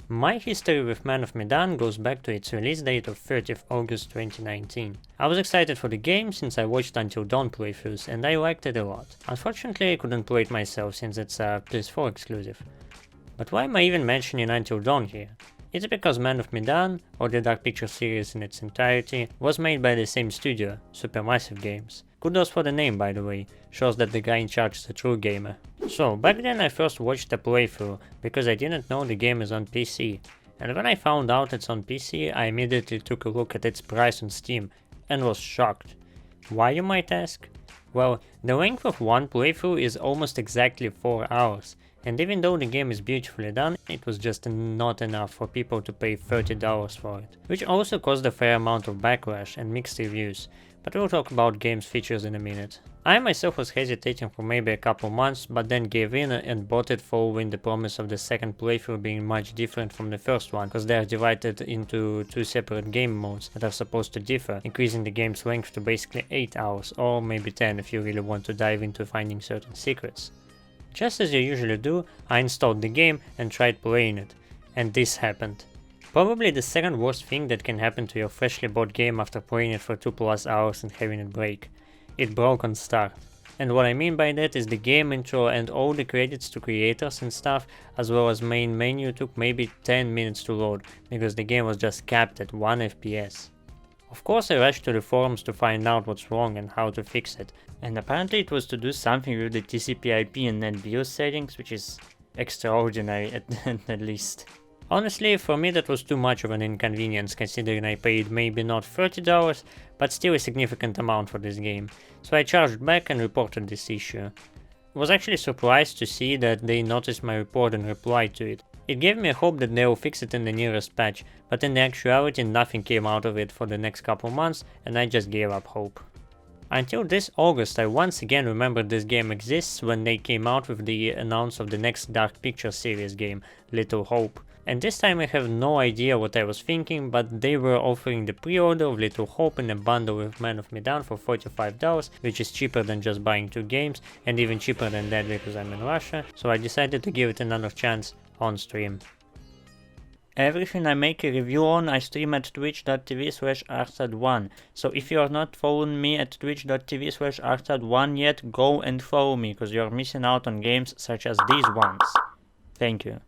My history with Man of Medan goes back to its release date of 30th August 2019. I was excited for the game since I watched Until Dawn playthroughs and I liked it a lot. Unfortunately I couldn't play it myself since it's a PS4 exclusive. But why am I even mentioning Until Dawn here? It's because Man of Medan, or the Dark Picture series in its entirety, was made by the same studio, Supermassive Games. Kudos for the name, by the way, shows that the guy in charge is a true gamer. So, back then I first watched a playthrough, because I didn't know the game is on PC. And when I found out it's on PC, I immediately took a look at its price on Steam, and was shocked. Why, you might ask? Well, the length of one playthrough is almost exactly 4 hours. And even though the game is beautifully done, it was just not enough for people to pay $30 for it, which also caused a fair amount of backlash and mixed reviews, but we'll talk about game's features in a minute. I myself was hesitating for maybe a couple months, but then gave in and bought it following the promise of the second playthrough being much different from the first one, because they are divided into 2 separate game modes that are supposed to differ, increasing the game's length to basically 8 hours, or maybe 10 if you really want to dive into finding certain secrets. Just as you usually do, I installed the game and tried playing it, and this happened. Probably the second worst thing that can happen to your freshly bought game after playing it for 2+ hours and having it break. It broke on start. And what I mean by that is the game intro and all the credits to creators and stuff, as well as main menu, took maybe 10 minutes to load, because the game was just capped at 1 FPS. Of course I rushed to the forums to find out what's wrong and how to fix it, and apparently it was to do something with the TCP/IP and NetBIOS settings, which is extraordinary at least. Honestly, for me that was too much of an inconvenience, considering I paid maybe not $30, but still a significant amount for this game, so I charged back and reported this issue. I was actually surprised to see that they noticed my report and replied to it. It gave me a hope that they'll fix it in the nearest patch, but in actuality nothing came out of it for the next couple months and I just gave up hope. Until this August I once again remembered this game exists when they came out with the announce of the next Dark Picture series game, Little Hope. And this time I have no idea what I was thinking, but they were offering the pre-order of Little Hope in a bundle with Man of Medan for $45, which is cheaper than just buying 2 games, and even cheaper than that because I'm in Russia, so I decided to give it another chance on stream. Everything I make a review on I stream at twitch.tv/arstad1, so if you are not following me at twitch.tv/arstad1 yet, go and follow me, cause you are missing out on games such as these ones. Thank you.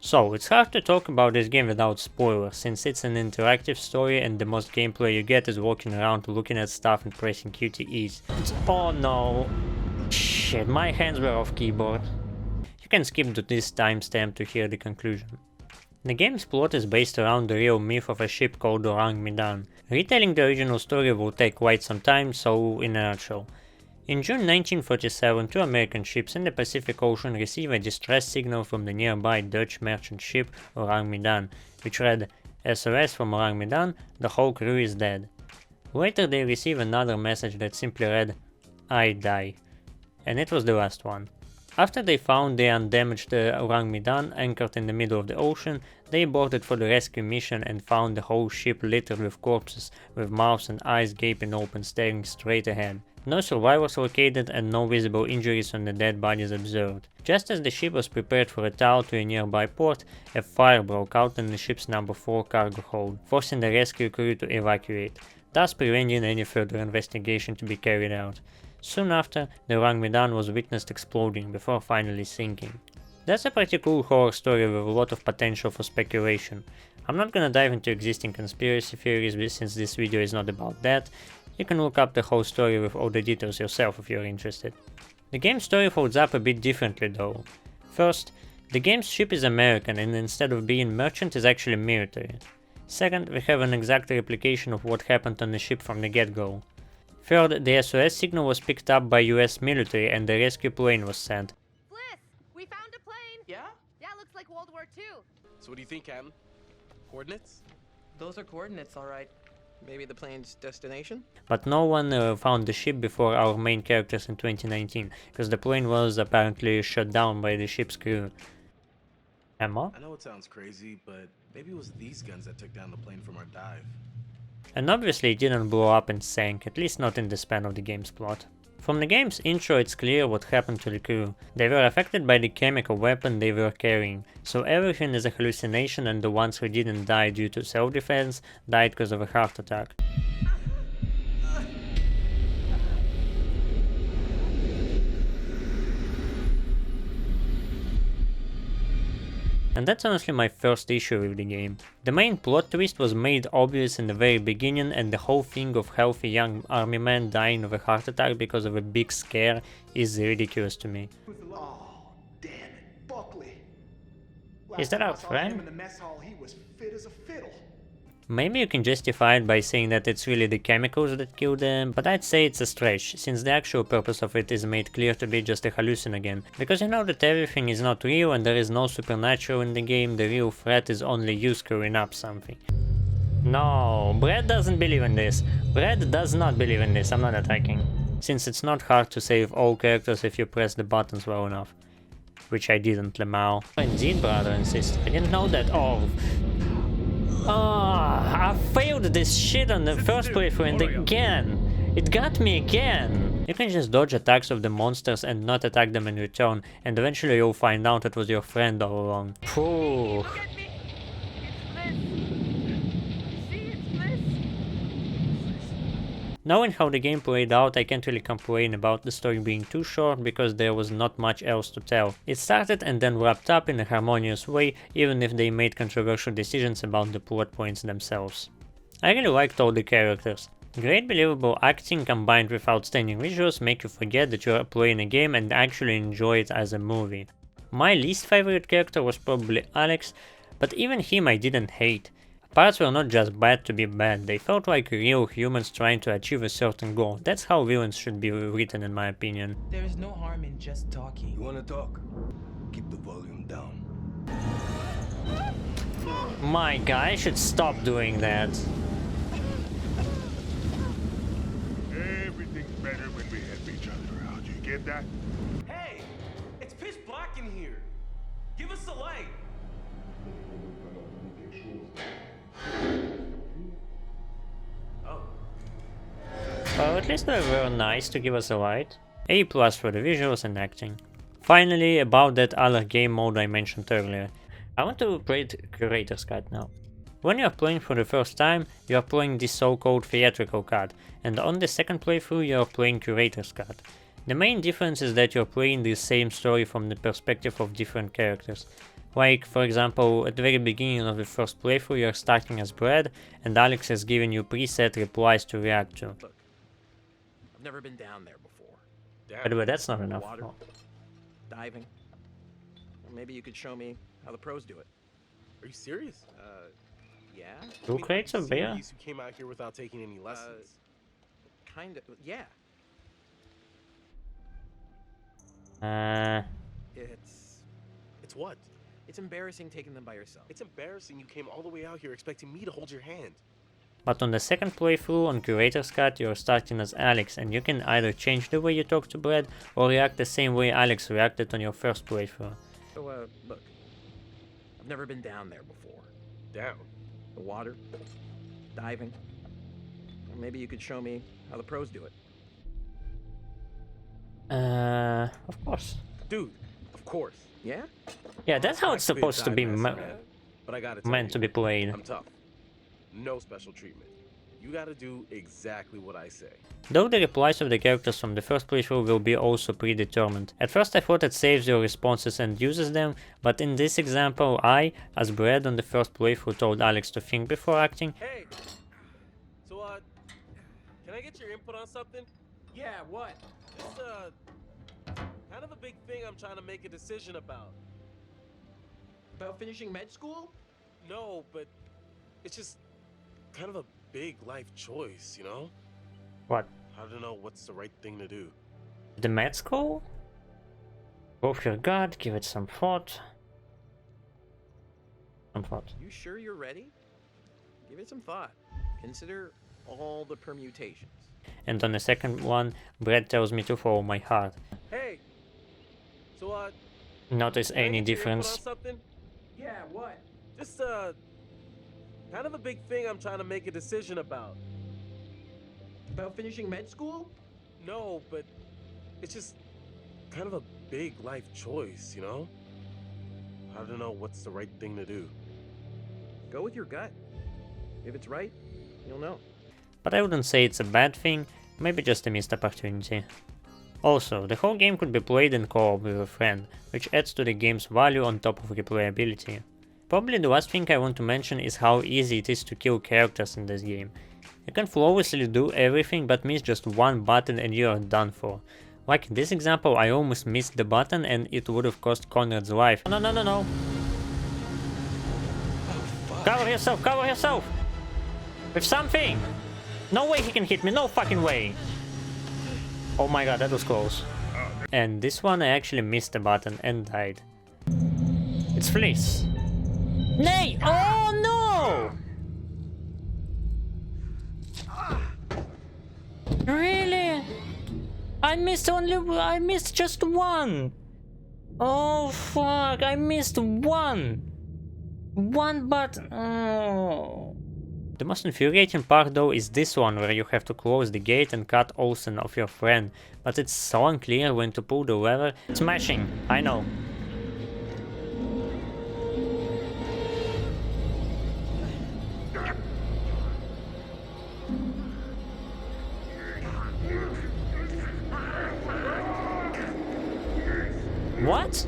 So, it's hard to talk about this game without spoilers, since it's an interactive story and the most gameplay you get is walking around looking at stuff and pressing QTEs. Oh no! Shit, my hands were off keyboard. You can skip to this timestamp to hear the conclusion. The game's plot is based around the real myth of a ship called Man Medan. Retelling the original story will take quite some time, so in a nutshell. In June 1947, 2 American ships in the Pacific Ocean receive a distress signal from the nearby Dutch merchant ship Man Medan, which read, "SOS from Man Medan, the whole crew is dead." Later they receive another message that simply read, "I die." And it was the last one. After they found the undamaged Man Medan anchored in the middle of the ocean, they boarded for the rescue mission and found the whole ship littered with corpses, with mouths and eyes gaping open, staring straight ahead. No survivors located and no visible injuries on the dead bodies observed. Just as the ship was prepared for a tow to a nearby port, a fire broke out in the ship's number 4 cargo hold, forcing the rescue crew to evacuate, thus preventing any further investigation to be carried out. Soon after, the Man Medan was witnessed exploding before finally sinking. That's a pretty cool horror story with a lot of potential for speculation. I'm not gonna dive into existing conspiracy theories since this video is not about that. You can look up the whole story with all the details yourself if you're interested. The game's story holds up a bit differently though. First, the game's ship is American and instead of being merchant is actually military. Second, we have an exact replication of what happened on the ship from the get-go. Third, the SOS signal was picked up by US military and the rescue plane was sent. Bliss, we found a plane! Yeah? Yeah, looks like World War II. So what do you think, Captain? Coordinates? Those are coordinates, alright. Maybe the plane's destination? But no one found the ship before our main characters in 2019, because the plane was apparently shot down by the ship's crew. Emma? I know it sounds crazy, but maybe it was these guns that took down the plane from our dive. And obviously it didn't blow up and sank, at least not in the span of the game's plot. From the game's intro it's clear what happened to the crew. They were affected by the chemical weapon they were carrying, so everything is a hallucination and the ones who didn't die due to self-defense died because of a heart attack. And that's honestly my first issue with the game. The main plot twist was made obvious in the very beginning, and the whole thing of healthy young army man dying of a heart attack because of a big scare is ridiculous to me. Oh, damn it, Buckley. Is that our Last time I saw him friend? in the mess hall, he was fit as a fiddle. Maybe you can justify it by saying that it's really the chemicals that killed them, but I'd say it's a stretch, since the actual purpose of it is made clear to be just a hallucinogen. Because you know that everything is not real and there is no supernatural in the game, the real threat is only you screwing up something. No, Brad doesn't believe in this. Brad does not believe in this, I'm not attacking. Since it's not hard to save all characters if you press the buttons well enough. Which I didn't, Lemao. Indeed, brother and sister, I didn't know that. Oh. I failed this shit on the first playthrough and again! It got me again! You can just dodge attacks of the monsters and not attack them in return, and eventually you'll find out it was your friend all along. Phew. Look at me! It's Bliss! See, it's Bliss! Knowing how the game played out, I can't really complain about the story being too short because there was not much else to tell. It started and then wrapped up in a harmonious way, even if they made controversial decisions about the plot points themselves. I really liked all the characters. Great believable acting combined with outstanding visuals make you forget that you are playing a game and actually enjoy it as a movie. My least favorite character was probably Alex, but even him I didn't hate. Parts were not just bad to be bad, they felt like real humans trying to achieve a certain goal. That's how villains should be written in my opinion. There is no harm in just talking. You wanna talk? Keep the volume down. My guy should stop doing that. Everything's better when we help each other out. You get that? Hey! It's pitch black in here! Give us a light! Well, at least they were nice to give us a light. A+ for the visuals and acting. Finally, about that other game mode I mentioned earlier. I want to play Curator's Cut now. When you are playing for the first time, you are playing the so-called theatrical cut, and on the second playthrough you are playing Curator's Cut. The main difference is that you are playing the same story from the perspective of different characters. Like, for example, at the very beginning of the first playthrough you are starting as Brad, and Alex has given you preset replies to react to. Look, I've never been down there before. By the way, that's not enough. Water, Oh. diving. Well, maybe you could show me how the pros do it. Are you serious? Yeah? Who creates a bear? Serious? You came out here without taking any lessons. Kind of, yeah. It's what? It's embarrassing taking them by yourself. It's embarrassing you came all the way out here expecting me to hold your hand. But on the second playthrough on Curator's Cut you're starting as Alex, and you can either change the way you talk to Brad or react the same way Alex reacted on your first playthrough. So, look, I've never been down there before. Down. The water, diving. Well, maybe you could show me how the pros do it. Of course. Dude, of course. Yeah? Yeah, that's how it's supposed to be But I gotta tell meant you, to be played. I'm tough. No special treatment. You gotta do exactly what I say. Though the replies of the characters from the first playthrough will be also predetermined. At first I thought it saves your responses and uses them, but in this example I, as Brad on the first playthrough, told Alex to think before acting. Hey! So, can I get your input on something? Yeah, what? This, kind of a big thing I'm trying to make a decision about. About finishing med school? No, but it's just kind of a big life choice, you know? What? I don't know what's the right thing to do. The med school? Go for your gut, give it some thought. Some thought. You sure you're ready? Give it some thought. Consider all the permutations. And on the second one, Brad tells me to follow my heart. Hey! So, Notice can I any get your input on difference? something? Yeah, what? Just, kind of a big thing I'm trying to make a decision about. About finishing med school? No, but it's just kind of a big life choice, you know? I don't know what's the right thing to do. Go with your gut. If it's right, you'll know. But I wouldn't say it's a bad thing, maybe just a missed opportunity. Also, the whole game could be played in co-op with a friend, which adds to the game's value on top of replayability. Probably the last thing I want to mention is how easy it is to kill characters in this game. You can flawlessly do everything but miss just one button and you are done for. Like in this example, I almost missed the button and it would have cost Conrad's life. No, no, no, no. Cover yourself, cover yourself! With something! No way he can hit me, no fucking way! Oh my god, that was close. And this one I actually missed the button and died. It's Fleece. Nay! Oh no! Really? I missed just one! Oh fuck, I missed one! One button. Oh. The most infuriating part though is this one where you have to close the gate and cut Olsen off your friend, but it's so unclear when to pull the lever. Smashing, I know. What?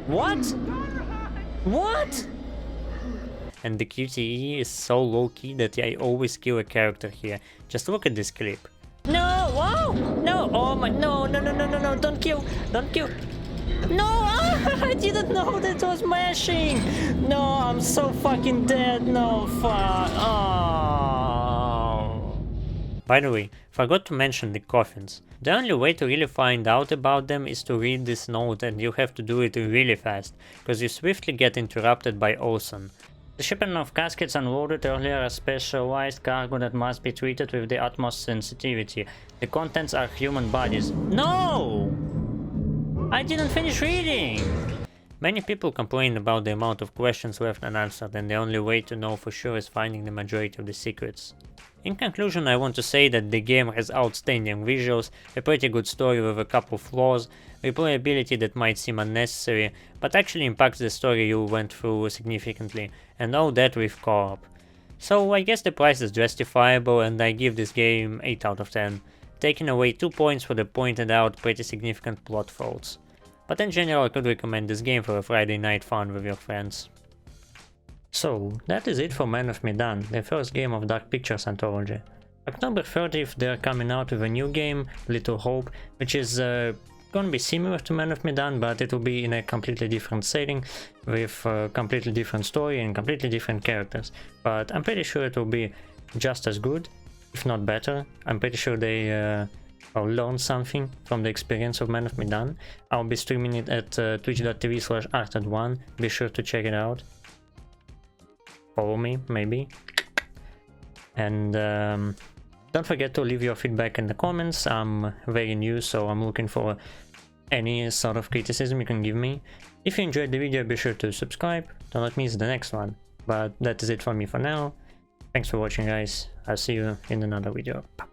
What? What? And the QTE is so low-key that I always kill a character here. Just look at this clip. No! Oh! No! Oh my... No, no, no, no, no, no! Don't kill! Don't kill! No! Ah, I didn't know that was mashing! No, I'm so fucking dead! No, fuck! Oh. By the way, forgot to mention the coffins. The only way to really find out about them is to read this note, and you have to do it really fast, because you swiftly get interrupted by Olsen. The shipment of caskets unloaded earlier are specialized cargo that must be treated with the utmost sensitivity. The contents are human bodies. No! I didn't finish reading! Many people complain about the amount of questions left unanswered, and the only way to know for sure is finding the majority of the secrets. In conclusion, I want to say that the game has outstanding visuals, a pretty good story with a couple flaws, replayability that might seem unnecessary, but actually impacts the story you went through significantly, and all that with co-op. So I guess the price is justifiable and I give this game 8 out of 10, taking away 2 points for the pointed out pretty significant plot faults. But in general I could recommend this game for a Friday night fun with your friends. So, that is it for Man of Medan, the first game of Dark Pictures anthology. October 30th they're coming out with a new game, Little Hope, which is gonna be similar to Man of Medan, but it will be in a completely different setting, with a completely different story and completely different characters. But I'm pretty sure it will be just as good, if not better. I'm pretty sure they will learn something from the experience of Man of Medan. I'll be streaming it at twitch.tv/arted1, be sure to check it out. Follow me, maybe. And don't forget to leave your feedback in the comments. I'm very new, so I'm looking for any sort of criticism you can give me. If you enjoyed the video, be sure to subscribe, do not miss the next one. But that is it for me for now. Thanks for watching, guys. I'll see you in another video. Bye.